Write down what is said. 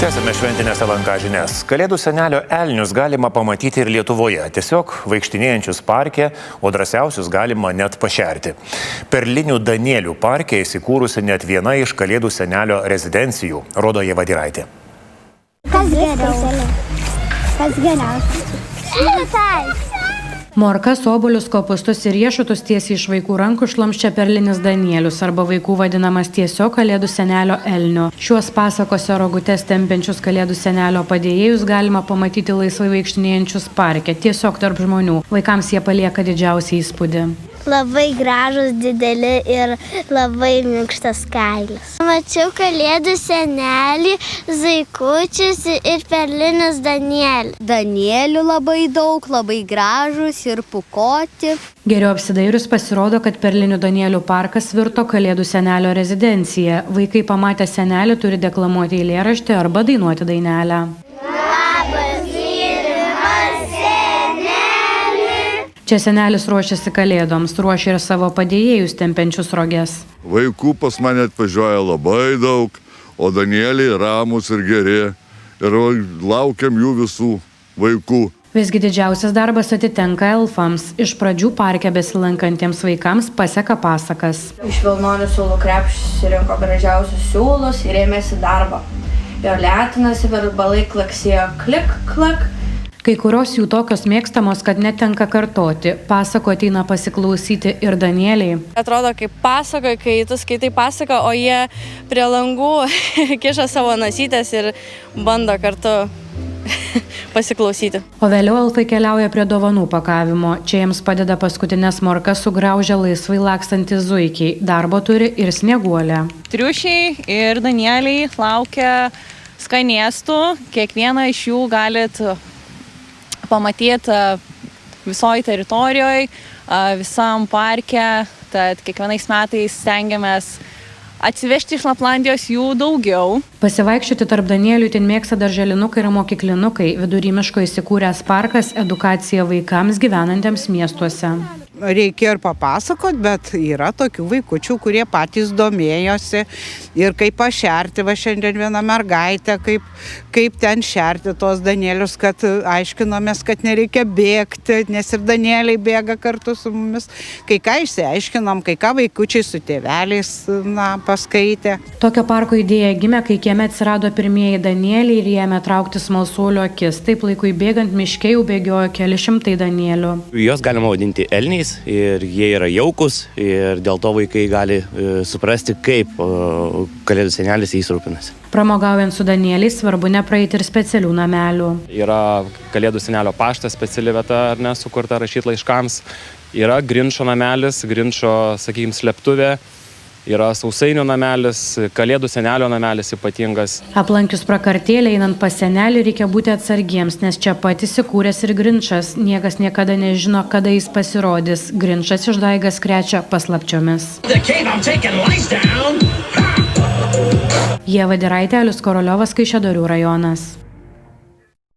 Tęsime šventinės LNK žinias. Kalėdų senelio elnius galima pamatyti ir Lietuvoje. Tiesiog vaikštinėjančius parke, o drąsiausius galima net pašerti. Perlinių Danielių parke įsikūrusi net viena iš Kalėdų senelio rezidencijų, rodo Ieva Diraitė. Kas geriau? Kas geriausias? Šitas! Morkas, obuolius, kopūstus ir riešutus tiesiai iš vaikų rankų šlamščia perlinis Danielius arba vaikų vadinamas tiesiog Kalėdų senelio elniu. Šiuos pasakose rogutes tempiančius Kalėdų senelio padėjėjus galima pamatyti laisvai vaikštinėjančius parke, tiesiog tarp žmonių. Vaikams jie palieka didžiausią įspūdį. Labai gražus, dideli ir labai minkštas kailis. Mačiau Kalėdų senelį, zaikučius ir perlinis Danielį. Danielių labai daug, labai gražus ir pūkoti. Geriau apsidairius pasirodo, kad Perlinių Danielių parkas virto Kalėdų senelio rezidencija. Vaikai pamatę senelį turi deklamuoti eilėraštį arba dainuoti dainelę. Čia senelis ruošiasi kalėdoms, ruošia ir savo padėjėjus tempiančius roges. Vaikų pas mane atvažiuoja labai daug, o Danieliai ramus ir geri. Ir laukiam jų visų vaikų. Visgi didžiausias darbas atitenka elfams. Iš pradžių parke besilankantiems vaikams paseka pasakas. Iš vilnonių siūlų krepšio surinko gražiausius siūlus ir ėmėsi darbą. Jo letinasi, verbalai klaksėjo klik, klak. Kai kurios jų tokios mėgstamos, kad netenka kartoti. Pasako ateina pasiklausyti ir Danieliai. Atrodo kaip pasaka, kai tu skaitai pasaką, o jie prie langų kiša savo nasytės ir bando kartu pasiklausyti. O vėliau elfai keliauja prie dovanų pakavimo. Čia jiems padeda paskutinės morkas sugraužę laisvai lakstantys zuikiai. Darbo turi ir Snieguolė. Triušiai ir Danieliai laukia skanėstų. Kiekvieną iš jų galit pamatyti visoje teritorijoje, visam parke, tad kiekvienais metais stengiamės atsivežti iš Laplandijos jų daugiau. Pasivaikščioti tarp Danielių ten mėgsta darželinukai ir mokyklinukai. Vidury miško įsikūręs parkas – edukacija vaikams gyvenantiems miestuose. Reikia ir papasakot, bet yra tokių vaikučių, kurie patys domėjosi ir kaip pašerti, va šiandien viena mergaitė, kaip ten šerti tos Danielius, kad aiškinomės, kad nereikia bėgti, nes ir Danieliai bėga kartu su mumis. Kai ką išsiaiškinom, kai ką vaikučiai su tėveliais paskaitė. Tokio parko idėja gimė, kai kieme atsirado pirmieji Danieliai ir jie ėmė traukti smalsuolio akis. Taip laikui bėgant miške jau bėgiojo keli šimtai Danielių. Juos galima vadinti elniais. Ir jie yra jaukus ir dėl to vaikai gali suprasti, kaip Kalėdų senelis jais rūpinasi. Pramogaujant su Danieliais svarbu nepraeiti ir specialių namelių. Yra Kalėdų senelio paštas, speciali vieta, ar ne, sukurta rašyti laiškams. Yra Grinčo namelis, Grinčo, sakykime, slėptuvė. Yra sausainių namelis, Kalėdų senelio namelis ypatingas. Aplankius prakartėlę einant pas senelį reikia būti atsargiems, nes čia pat įsikūręs ir Grinčas. Niekas niekada nežino, kada jis pasirodys. Grinčas išdaigas krečia paslapčiomis. Ieva Diraitė, Alius Koroliovas, Kaišiadorių rajonas.